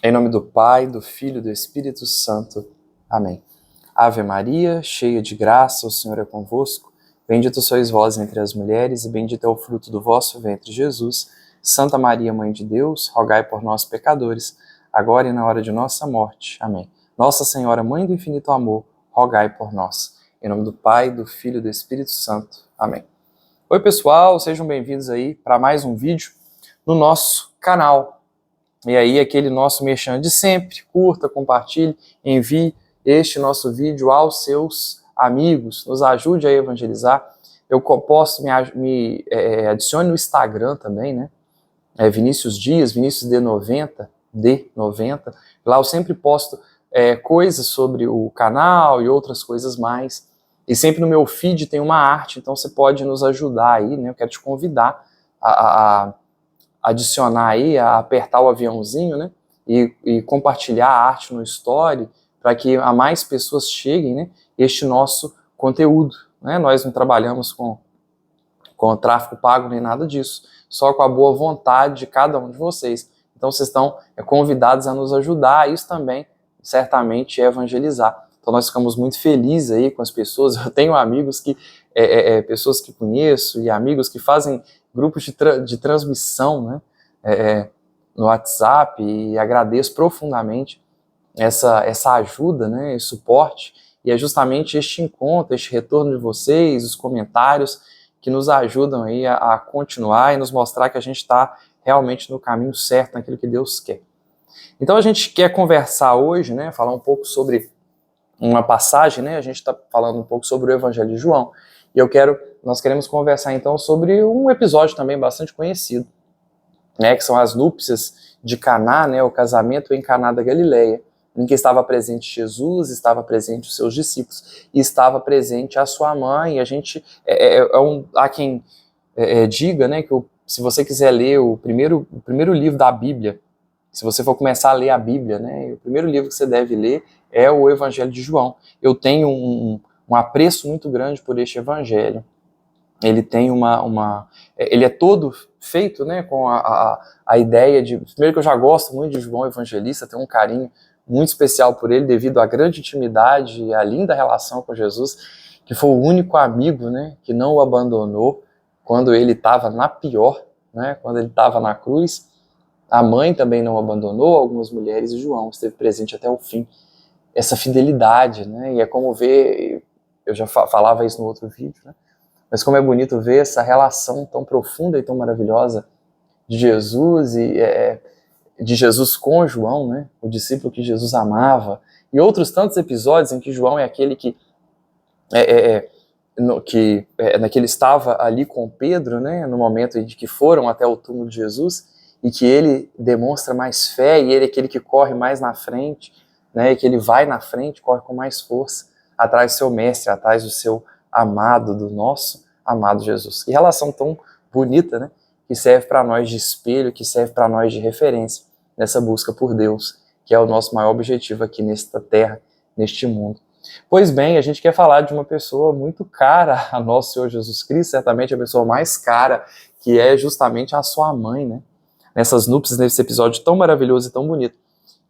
Em nome do Pai, do Filho e do Espírito Santo. Amém. Ave Maria, cheia de graça, o Senhor é convosco. Bendita sois vós entre as mulheres, e bendito é o fruto do vosso ventre, Jesus. Santa Maria, Mãe de Deus, rogai por nós, pecadores, agora e na hora de nossa morte. Amém. Nossa Senhora, Mãe do infinito amor, rogai por nós. Em nome do Pai, do Filho e do Espírito Santo. Amém. Oi, pessoal, sejam bem-vindos aí para mais um vídeo no nosso canal. E aí, aquele nosso merchan de sempre, curta, compartilhe, envie este nosso vídeo aos seus amigos, nos ajude a evangelizar. Eu posso me adicione no Instagram também, né? Vinícius Dias, Vinícius D90, D90. Lá eu sempre posto coisas sobre o canal e outras coisas mais. E sempre no meu feed tem uma arte, então você pode nos ajudar aí, né? Eu quero te convidar a adicionar aí, a apertar o aviãozinho, né, e compartilhar a arte no Story, para que a mais pessoas cheguem, né, este nosso conteúdo, né. Nós não trabalhamos com tráfego pago nem nada disso, só com a boa vontade de cada um de vocês. Então vocês estão convidados a nos ajudar, isso também certamente é evangelizar. Então nós ficamos muito felizes aí com as pessoas. Eu tenho amigos que, pessoas que conheço e amigos que fazem grupos de transmissão, né, no WhatsApp, e agradeço profundamente essa ajuda, né, esse suporte, e é justamente este encontro, este retorno de vocês, os comentários, que nos ajudam aí a continuar e nos mostrar que a gente está realmente no caminho certo, naquilo que Deus quer. Então a gente quer conversar hoje, né, falar um pouco sobre uma passagem, né, a gente está falando um pouco sobre o Evangelho de João, e nós queremos conversar então sobre um episódio também bastante conhecido, né, que são as núpcias de Caná, né, o casamento em Caná da Galileia, em que estava presente Jesus, estava presente os seus discípulos, e estava presente a sua mãe. E a gente, há quem diga, né, que se você quiser ler o primeiro livro da Bíblia, se você for começar a ler a Bíblia, né, o primeiro livro que você deve ler é o Evangelho de João. Eu tenho um apreço muito grande por este Evangelho. Ele tem ele é todo feito, né, com a ideia de... Primeiro que eu já gosto muito de João Evangelista, tenho um carinho muito especial por ele, devido à grande intimidade e à linda relação com Jesus, que foi o único amigo, né, que não o abandonou quando ele estava na pior, né, quando ele estava na cruz. A mãe também não o abandonou, algumas mulheres, e João esteve presente até o fim. Essa fidelidade, né, e é como ver... Eu já falava isso no outro vídeo, né, mas como é bonito ver essa relação tão profunda e tão maravilhosa de Jesus de Jesus com João, né? O discípulo que Jesus amava, e outros tantos episódios em que João é aquele que ele estava ali com Pedro, né? No momento em que foram até o túmulo de Jesus, e que ele demonstra mais fé, e ele é aquele que corre mais na frente, né? E que ele vai na frente, corre com mais força atrás do seu mestre, atrás do seu amado, do nosso amado Jesus. Que relação tão bonita, né? Que serve para nós de espelho, que serve para nós de referência nessa busca por Deus, que é o nosso maior objetivo aqui nesta terra, neste mundo. Pois bem, a gente quer falar de uma pessoa muito cara a nosso Senhor Jesus Cristo, certamente a pessoa mais cara, que é justamente a sua mãe, né? Nessas núpcias, nesse episódio tão maravilhoso e tão bonito,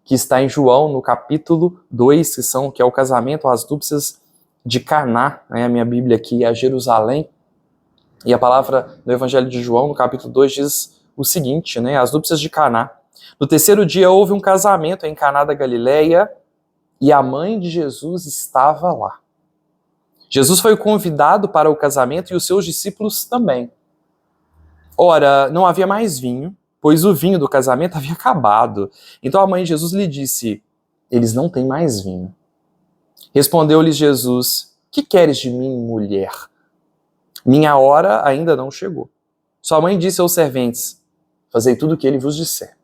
que está em João, no capítulo 2, que é o casamento, as núpcias de Caná, né? A minha Bíblia aqui é Jerusalém, e a palavra do Evangelho de João, no capítulo 2, diz o seguinte, né? As núpcias de Caná. No terceiro dia houve um casamento em Caná da Galileia, e a mãe de Jesus estava lá. Jesus foi convidado para o casamento e os seus discípulos também. Ora, não havia mais vinho, pois o vinho do casamento havia acabado. Então a mãe de Jesus lhe disse: eles não têm mais vinho. Respondeu-lhes Jesus: que queres de mim, mulher? Minha hora ainda não chegou. Sua mãe disse aos serventes: fazei tudo o que ele vos disser.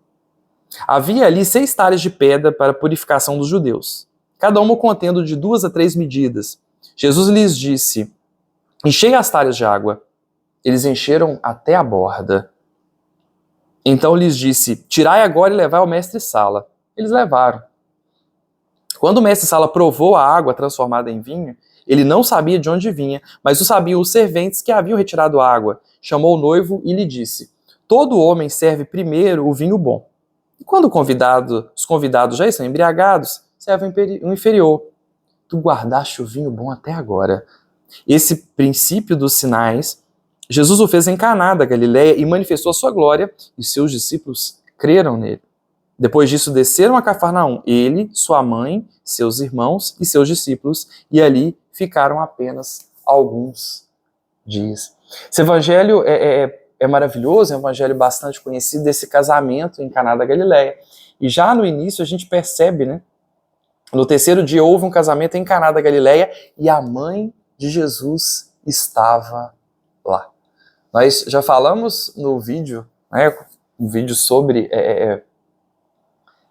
Havia ali 6 talhas de pedra para a purificação dos judeus, cada uma contendo de 2 a 3 medidas. Jesus lhes disse: enchei as talhas de água. Eles encheram até a borda. Então lhes disse: tirai agora e levai ao mestre-sala. Eles levaram. Quando o mestre-sala provou a água transformada em vinho, ele não sabia de onde vinha, mas o sabiam os serventes que haviam retirado a água. Chamou o noivo e lhe disse: todo homem serve primeiro o vinho bom, E quando os convidados já estão embriagados, serve o inferior. Tu guardaste o vinho bom até agora. Esse princípio dos sinais, Jesus o fez em Caná da Galileia e manifestou a sua glória, e seus discípulos creram nele. Depois disso, desceram a Cafarnaum, ele, sua mãe, seus irmãos e seus discípulos, e ali ficaram apenas alguns dias. Esse evangelho é maravilhoso, é um evangelho bastante conhecido desse casamento em Caná da Galileia. E já no início a gente percebe, né? No terceiro dia houve um casamento em Caná da Galileia e a mãe de Jesus estava lá. Nós já falamos no vídeo, né, um vídeo sobre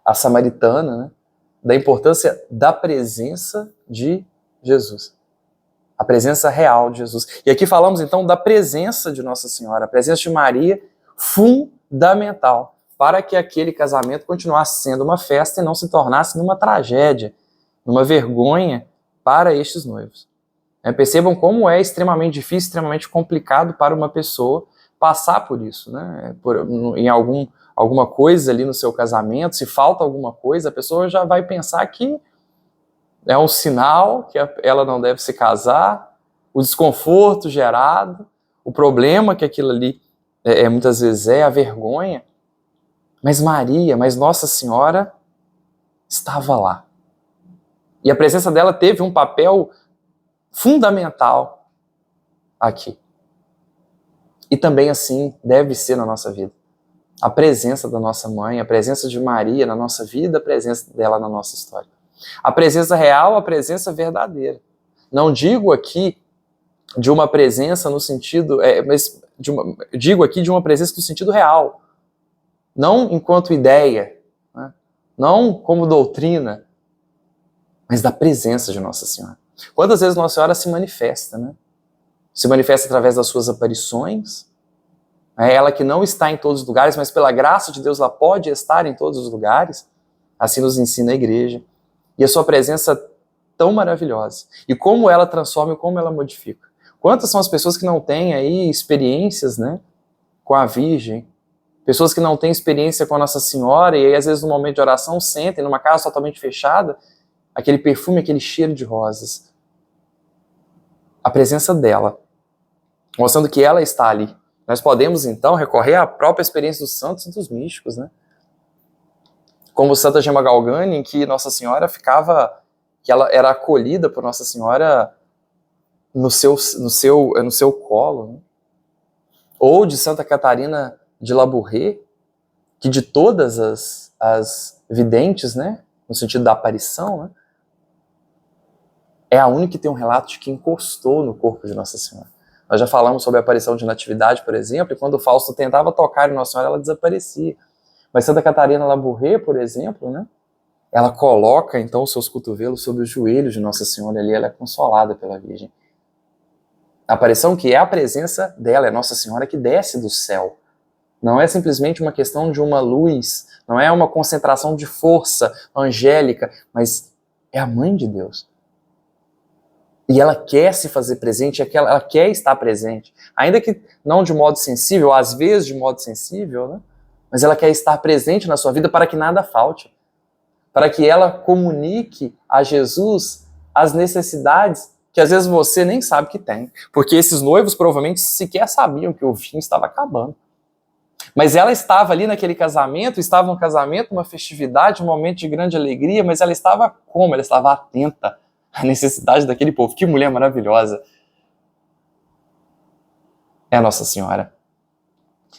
a samaritana, né, da importância da presença de Jesus. A presença real de Jesus. E aqui falamos então da presença de Nossa Senhora, a presença de Maria, fundamental para que aquele casamento continuasse sendo uma festa e não se tornasse numa tragédia, numa vergonha para estes noivos. Percebam como é extremamente difícil, extremamente complicado para uma pessoa passar por isso, né? Em alguma coisa ali no seu casamento, se falta alguma coisa, a pessoa já vai pensar que é um sinal que ela não deve se casar, o desconforto gerado, o problema que aquilo ali muitas vezes a vergonha. Mas Maria, mas Nossa Senhora estava lá. E a presença dela teve um papel fundamental aqui. E também assim deve ser na nossa vida. A presença da nossa mãe, a presença de Maria na nossa vida, a presença dela na nossa história. A presença real, a presença verdadeira. Não digo aqui de uma presença no sentido, mas digo aqui de uma presença no sentido real. Não enquanto ideia, né? Não como doutrina, mas da presença de Nossa Senhora. Quantas vezes Nossa Senhora se manifesta, né? Se manifesta através das suas aparições. É ela que não está em todos os lugares, mas pela graça de Deus ela pode estar em todos os lugares. Assim nos ensina a igreja. E a sua presença tão maravilhosa. E como ela transforma e como ela modifica. Quantas são as pessoas que não têm aí experiências, né, com a Virgem? Pessoas que não têm experiência com a Nossa Senhora e aí às vezes no momento de oração sentem numa casa totalmente fechada, aquele perfume, aquele cheiro de rosas. A presença dela, mostrando que ela está ali. Nós podemos então recorrer à própria experiência dos santos e dos místicos, né? Como Santa Gemma Galgani, em que Nossa Senhora que ela era acolhida por Nossa Senhora no seu colo, né? Ou de Santa Catarina de Labouré, que de todas as videntes, né, no sentido da aparição, né, é a única que tem um relato de que encostou no corpo de Nossa Senhora. Nós já falamos sobre a aparição de Natividade, por exemplo, e quando o Fausto tentava tocar em Nossa Senhora, ela desaparecia. Mas Santa Catarina Labouré, por exemplo, né, ela coloca então os seus cotovelos sobre os joelhos de Nossa Senhora, ali ela é consolada pela Virgem. A aparição que é a presença dela, é Nossa Senhora que desce do céu. Não é simplesmente uma questão de uma luz, não é uma concentração de força angélica, mas é a Mãe de Deus. E ela quer se fazer presente, ela quer estar presente. Ainda que não de modo sensível, às vezes de modo sensível, né? Mas ela quer estar presente na sua vida para que nada falte. Para que ela comunique a Jesus as necessidades que às vezes você nem sabe que tem. Porque esses noivos provavelmente sequer sabiam que o vinho estava acabando. Mas ela estava ali naquele casamento, estava num casamento, uma festividade, um momento de grande alegria, mas ela estava como? Ela estava atenta à necessidade daquele povo. Que mulher maravilhosa! É a Nossa Senhora.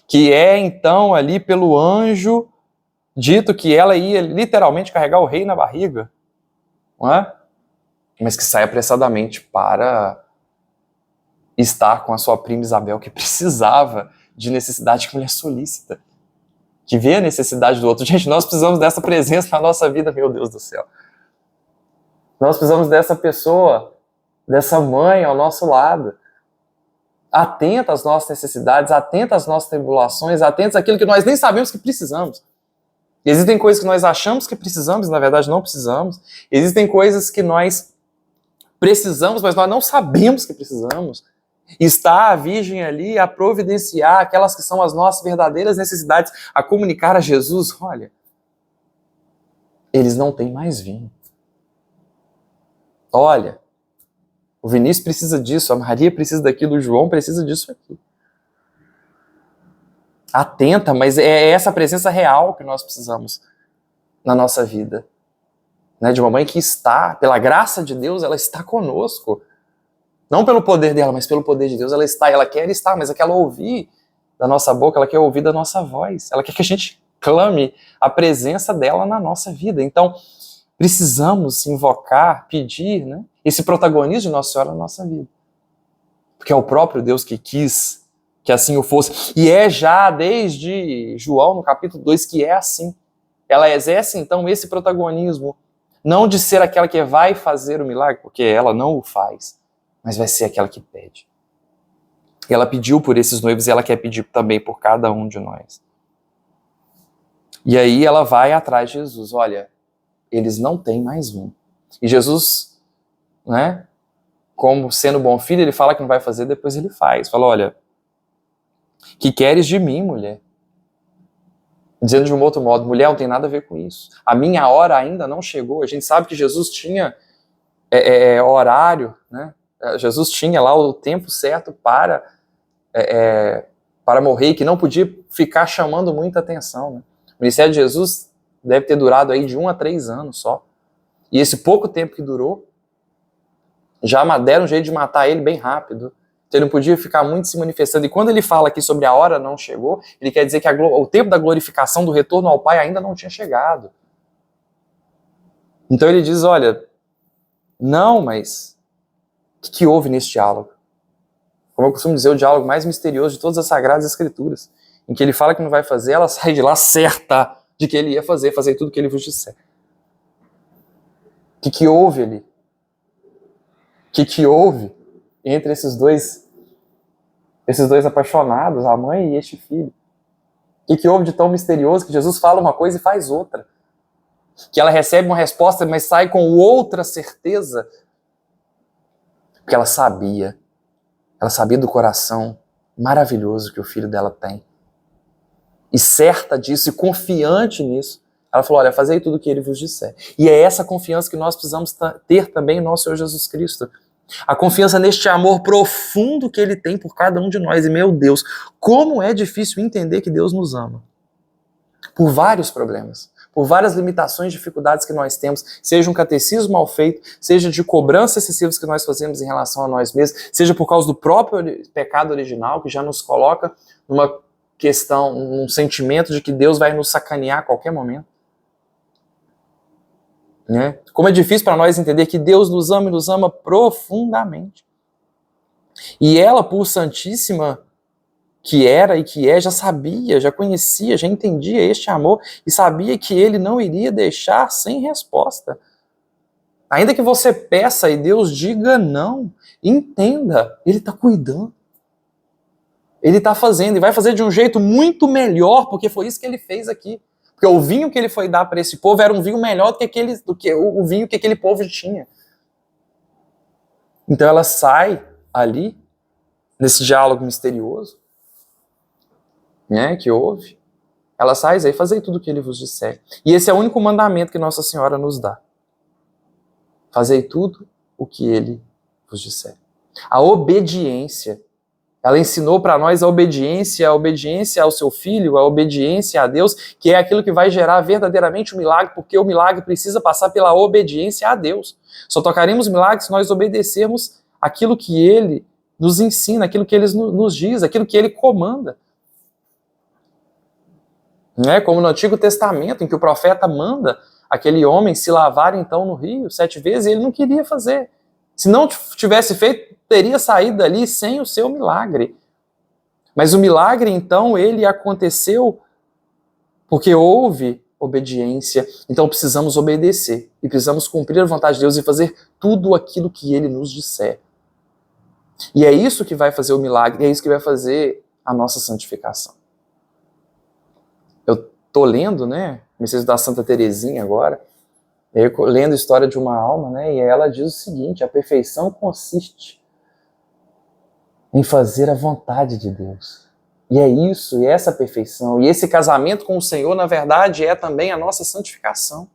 Que é então ali pelo anjo dito que ela ia literalmente carregar o rei na barriga, não é? Mas que sai apressadamente para estar com a sua prima Isabel, que precisava de necessidade, que mulher solícita, que vê a necessidade do outro. Gente, nós precisamos dessa presença na nossa vida, meu Deus do céu. Nós precisamos dessa pessoa, dessa mãe ao nosso lado, atenta às nossas necessidades, atenta às nossas tribulações, atenta àquilo que nós nem sabemos que precisamos. Existem coisas que nós achamos que precisamos e na verdade não precisamos. Existem coisas que nós precisamos, mas nós não sabemos que precisamos. Está a Virgem ali a providenciar aquelas que são as nossas verdadeiras necessidades, a comunicar a Jesus, olha, eles não têm mais vinho. Olha, o Vinícius precisa disso, a Maria precisa daquilo, o João precisa disso aqui. Atenta, mas é essa presença real que nós precisamos na nossa vida. Né? De uma mãe que está, pela graça de Deus, ela está conosco. Não pelo poder dela, mas pelo poder de Deus, ela está, ela quer estar, mas ela quer ouvir da nossa boca, ela quer ouvir da nossa voz, ela quer que a gente clame a presença dela na nossa vida. Então, precisamos invocar, pedir, né, esse protagonismo de Nossa Senhora na nossa vida. Porque é o próprio Deus que quis que assim o fosse. E é já desde João, no capítulo 2, que é assim. Ela exerce, então, esse protagonismo, não de ser aquela que vai fazer o milagre, porque ela não o faz, mas vai ser aquela que pede. E ela pediu por esses noivos e ela quer pedir também por cada um de nós. E aí ela vai atrás de Jesus. Olha, eles não têm mais vinho. E Jesus, né, como sendo bom filho, ele fala que não vai fazer, depois ele faz. Fala, olha, que queres de mim, mulher? Dizendo de um outro modo, mulher, não tem nada a ver com isso. A minha hora ainda não chegou. A gente sabe que Jesus tinha horário, né? Jesus tinha lá o tempo certo para morrer, que não podia ficar chamando muita atenção. Né? O ministério de Jesus deve ter durado aí de 1 a 3 anos só. E esse pouco tempo que durou, já deram um jeito de matar ele bem rápido. Então ele não podia ficar muito se manifestando. E quando ele fala aqui sobre a hora não chegou, ele quer dizer que o tempo da glorificação, do retorno ao Pai ainda não tinha chegado. Então ele diz, olha, não, mas o que houve nesse diálogo? Como eu costumo dizer, o diálogo mais misterioso de todas as Sagradas Escrituras, em que ele fala que não vai fazer, ela sai de lá certa de que ele ia fazer tudo que ele vos disser. O que houve ali? O que houve entre esses dois apaixonados, a mãe e este filho? O que houve de tão misterioso que Jesus fala uma coisa e faz outra? Que ela recebe uma resposta, mas sai com outra certeza? Porque ela sabia do coração maravilhoso que o filho dela tem. E certa disso, e confiante nisso, ela falou, olha, fazei tudo o que ele vos disser. E é essa confiança que nós precisamos ter também em nosso Senhor Jesus Cristo. A confiança neste amor profundo que ele tem por cada um de nós. E, meu Deus, como é difícil entender que Deus nos ama. Por vários problemas, por várias limitações, dificuldades que nós temos, seja um catecismo mal feito, seja de cobranças excessivas que nós fazemos em relação a nós mesmos, seja por causa do próprio pecado original, que já nos coloca numa questão, num sentimento de que Deus vai nos sacanear a qualquer momento. Né? Como é difícil para nós entender que Deus nos ama e nos ama profundamente. E ela, por santíssima que era e que é, já sabia, já conhecia, já entendia este amor e sabia que ele não iria deixar sem resposta. Ainda que você peça e Deus diga não, entenda, ele está cuidando. Ele está fazendo e vai fazer de um jeito muito melhor, porque foi isso que ele fez aqui. Porque o vinho que ele foi dar para esse povo era um vinho melhor do que o vinho que aquele povo tinha. Então ela sai ali, nesse diálogo misterioso, né, que houve. Ela sai e fazei tudo o que ele vos disser. E esse é o único mandamento que Nossa Senhora nos dá. Fazei tudo o que ele vos disser. A obediência. Ela ensinou para nós a obediência ao seu filho, a obediência a Deus, que é aquilo que vai gerar verdadeiramente o milagre, porque o milagre precisa passar pela obediência a Deus. Só tocaremos milagres se nós obedecermos aquilo que ele nos ensina, aquilo que ele nos diz, aquilo que ele comanda. Né? Como no Antigo Testamento, em que o profeta manda aquele homem se lavar então no rio 7 vezes, e ele não queria fazer. Se não tivesse feito, teria saído dali sem o seu milagre. Mas o milagre, então, ele aconteceu porque houve obediência. Então precisamos obedecer e precisamos cumprir a vontade de Deus e fazer tudo aquilo que ele nos disser. E é isso que vai fazer o milagre, é isso que vai fazer a nossa santificação. Eu estou lendo, né, Mensagem da Santa Teresinha agora, eu lendo a história de uma alma, né, e ela diz o seguinte: a perfeição consiste em fazer a vontade de Deus. E é isso, e essa perfeição, e esse casamento com o Senhor, na verdade, é também a nossa santificação.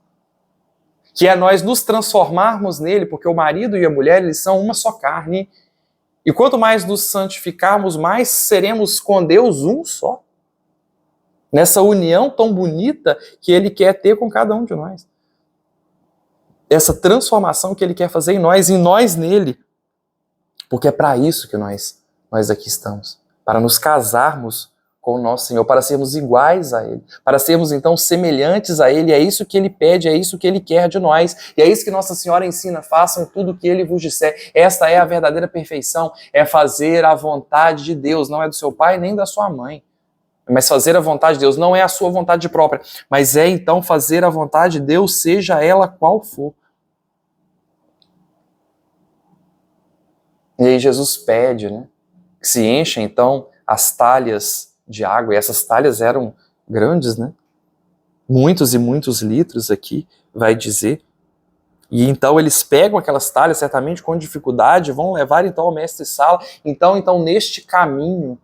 que é nós nos transformarmos nele, porque o marido e a mulher, eles são uma só carne, e quanto mais nos santificarmos, mais seremos com Deus um só. Nessa união tão bonita que ele quer ter com cada um de nós. Essa transformação que ele quer fazer em nós nele. Porque é para isso que nós aqui estamos. Para nos casarmos com o nosso Senhor, para sermos iguais a Ele, para sermos então semelhantes a Ele. É isso que Ele pede, é isso que Ele quer de nós. E é isso que Nossa Senhora ensina: façam tudo o que Ele vos disser. Esta é a verdadeira perfeição, é fazer a vontade de Deus, não é do seu pai nem da sua mãe. Mas fazer a vontade de Deus não é a sua vontade própria, mas é então fazer a vontade de Deus, seja ela qual for. E aí Jesus pede, né, que se enchem então as talhas de água, e essas talhas eram grandes, né? Muitos e muitos litros aqui, vai dizer. E então eles pegam aquelas talhas, certamente com dificuldade, vão levar então ao mestre-sala. Então neste caminho,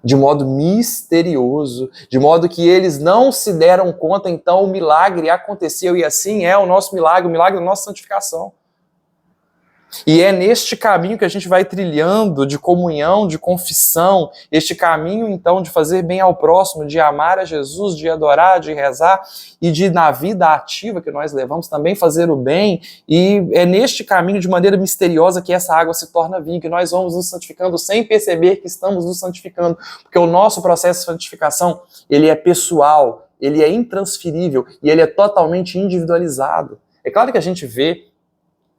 de modo misterioso, de modo que eles não se deram conta, então o milagre aconteceu, e assim é o nosso milagre, o milagre da nossa santificação. E é neste caminho que a gente vai trilhando de comunhão, de confissão, este caminho então de fazer bem ao próximo, de amar a Jesus, de adorar, de rezar, e de, na vida ativa que nós levamos, também fazer o bem. E é neste caminho, de maneira misteriosa, que essa água se torna vinho, que nós vamos nos santificando sem perceber que estamos nos santificando, porque o nosso processo de santificação, ele é pessoal, ele é intransferível e ele é totalmente individualizado. É claro que a gente vê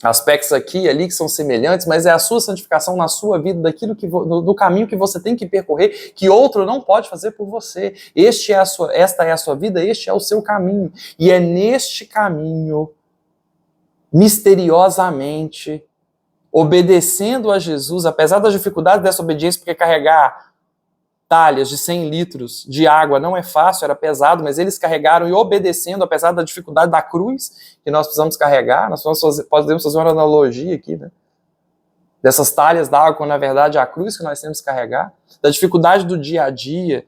aspectos aqui e ali que são semelhantes, mas é a sua santificação na sua vida, do caminho que você tem que percorrer, que outro não pode fazer por você. Esta é a sua vida, este é o seu caminho. E é neste caminho, misteriosamente, obedecendo a Jesus, apesar das dificuldades dessa obediência, porque carregar talhas de 100 litros de água não é fácil, era pesado, mas eles carregaram e obedecendo, apesar da dificuldade da cruz que nós precisamos carregar. Nós podemos fazer uma analogia aqui, né? Dessas talhas d'água, quando na verdade é a cruz que nós temos que carregar, da dificuldade do dia a dia,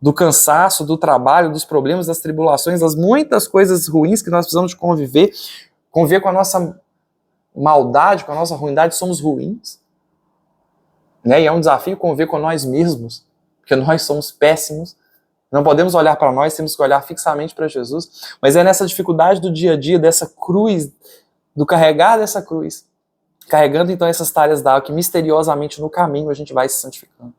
do cansaço, do trabalho, dos problemas, das tribulações, das muitas coisas ruins que nós precisamos de conviver com a nossa maldade, com a nossa ruindade. Somos ruins, né? E é um desafio conviver com nós mesmos, porque nós somos péssimos, não podemos olhar para nós, temos que olhar fixamente para Jesus. Mas é nessa dificuldade do dia a dia, dessa cruz, do carregar dessa cruz, carregando então essas talhas d'água, que misteriosamente no caminho a gente vai se santificando.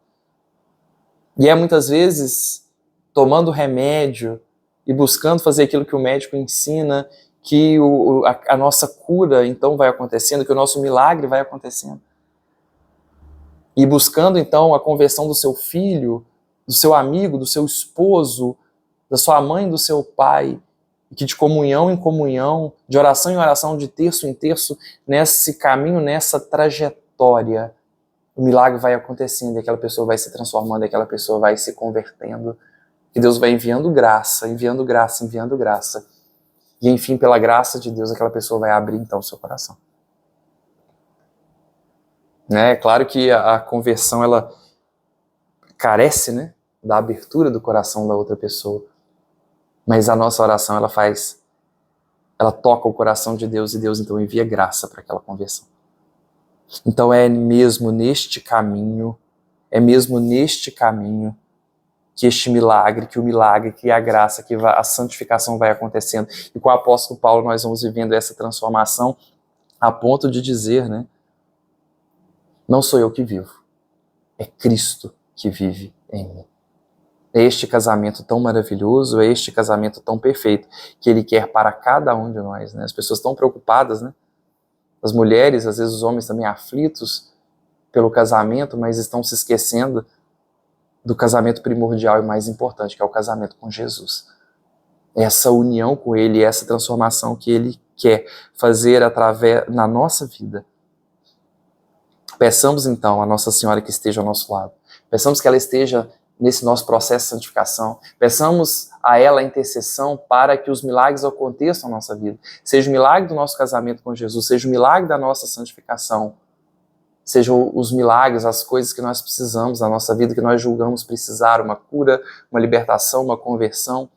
E é muitas vezes tomando remédio e buscando fazer aquilo que o médico ensina, que a nossa cura então vai acontecendo, que o nosso milagre vai acontecendo. E buscando então a conversão do seu filho, do seu amigo, do seu esposo, da sua mãe, do seu pai, e que de comunhão em comunhão, de oração em oração, de terço em terço, nesse caminho, nessa trajetória, o milagre vai acontecendo, e aquela pessoa vai se transformando, e aquela pessoa vai se convertendo, e Deus vai enviando graça, enviando graça, enviando graça. E enfim, pela graça de Deus, aquela pessoa vai abrir então o seu coração. É claro que a conversão, ela carece, né, da abertura do coração da outra pessoa. Mas a nossa oração, ela toca o coração de Deus, e Deus então envia graça para aquela conversão. Então é mesmo neste caminho que este milagre, que a graça, que a santificação vai acontecendo. E com o apóstolo Paulo nós vamos vivendo essa transformação a ponto de dizer, né, não sou eu que vivo, é Cristo que vive em mim. É este casamento tão maravilhoso, é este casamento tão perfeito que Ele quer para cada um de nós, né? As pessoas estão preocupadas, né? As mulheres, às vezes os homens também aflitos pelo casamento, mas estão se esquecendo do casamento primordial e mais importante, que é o casamento com Jesus. Essa união com Ele, essa transformação que Ele quer fazer na nossa vida. Peçamos então a Nossa Senhora que esteja ao nosso lado. Peçamos que ela esteja nesse nosso processo de santificação. Peçamos a ela a intercessão para que os milagres aconteçam na nossa vida. Seja o milagre do nosso casamento com Jesus, seja o milagre da nossa santificação, sejam os milagres, as coisas que nós precisamos na nossa vida, que nós julgamos precisar, uma cura, uma libertação, uma conversão.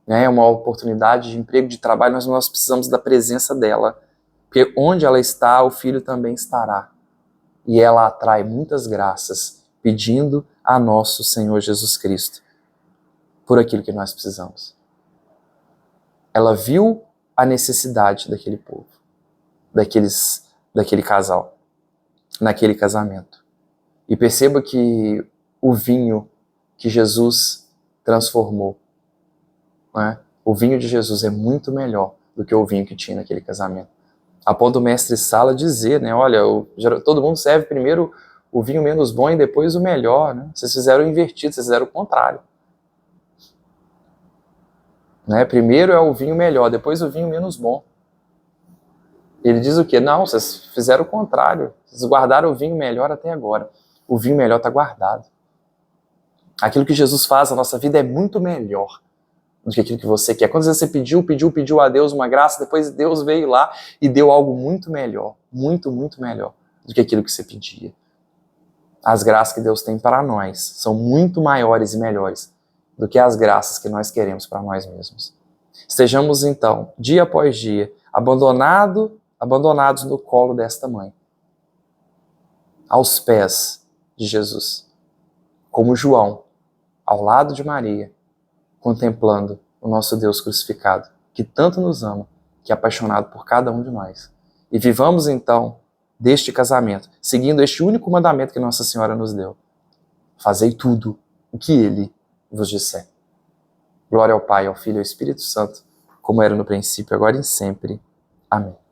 né? É uma oportunidade de emprego, de trabalho, mas nós precisamos da presença dela. Porque onde ela está, o Filho também estará. E ela atrai muitas graças, pedindo a nosso Senhor Jesus Cristo por aquilo que nós precisamos. Ela viu a necessidade daquele povo, daquele casal, naquele casamento. E perceba que o vinho que Jesus transformou, né? O vinho de Jesus é muito melhor do que o vinho que tinha naquele casamento. A ponto do mestre Sala dizer, né, olha, todo mundo serve primeiro o vinho menos bom e depois o melhor, né? Vocês fizeram o invertido, vocês fizeram o contrário. Né? Primeiro é o vinho melhor, depois o vinho menos bom. Ele diz o quê? Não, vocês fizeram o contrário. Vocês guardaram o vinho melhor até agora. O vinho melhor está guardado. Aquilo que Jesus faz na nossa vida é muito melhor do que aquilo que você quer. Quando você pediu a Deus uma graça, depois Deus veio lá e deu algo muito melhor, muito, muito melhor do que aquilo que você pedia. As graças que Deus tem para nós são muito maiores e melhores do que as graças que nós queremos para nós mesmos. Estejamos então, dia após dia, abandonados no colo desta mãe, aos pés de Jesus, como João, ao lado de Maria, contemplando o nosso Deus crucificado, que tanto nos ama, que é apaixonado por cada um de nós. E vivamos então deste casamento, seguindo este único mandamento que Nossa Senhora nos deu: fazei tudo o que Ele vos disser. Glória ao Pai, ao Filho e ao Espírito Santo, como era no princípio, agora e sempre. Amém.